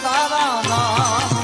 તારા નામ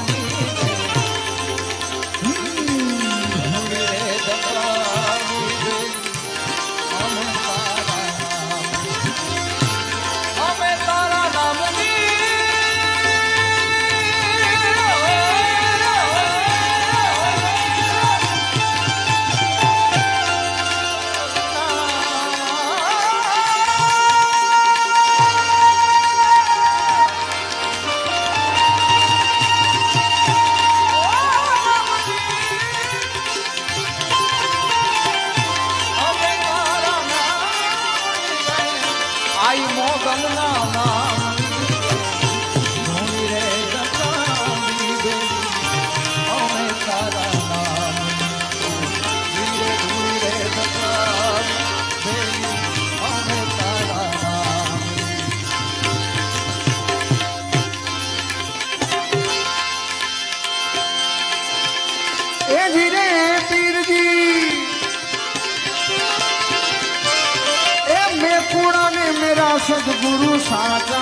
सदगुरु साचा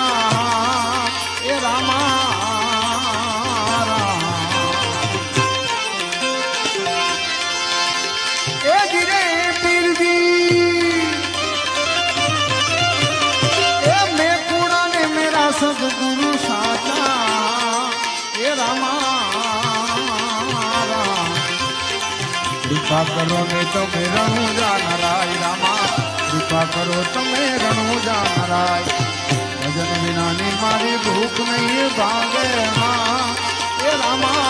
ए रामा ए गिरे पीर जी ए मैं कूड़ा ने मेरा सदगुरु साचा ए रामा कृपा करो ने तो मेरा जा नाराय रामा कृपा करो તમે રણુજા નારાય ભજન વિનાની મારી ભૂખ નહીં ભાગે એ રામા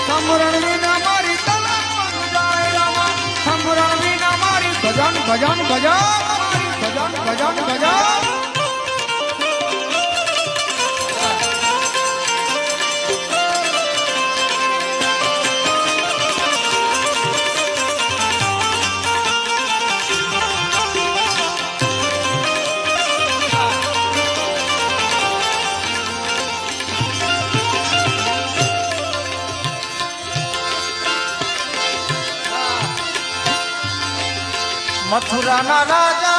સમરણ વિના મારી તલમ જાય રામા સમરણ વિના મારી ભજન ભજન ભજન ભજન ભજન મથુરાના રાજા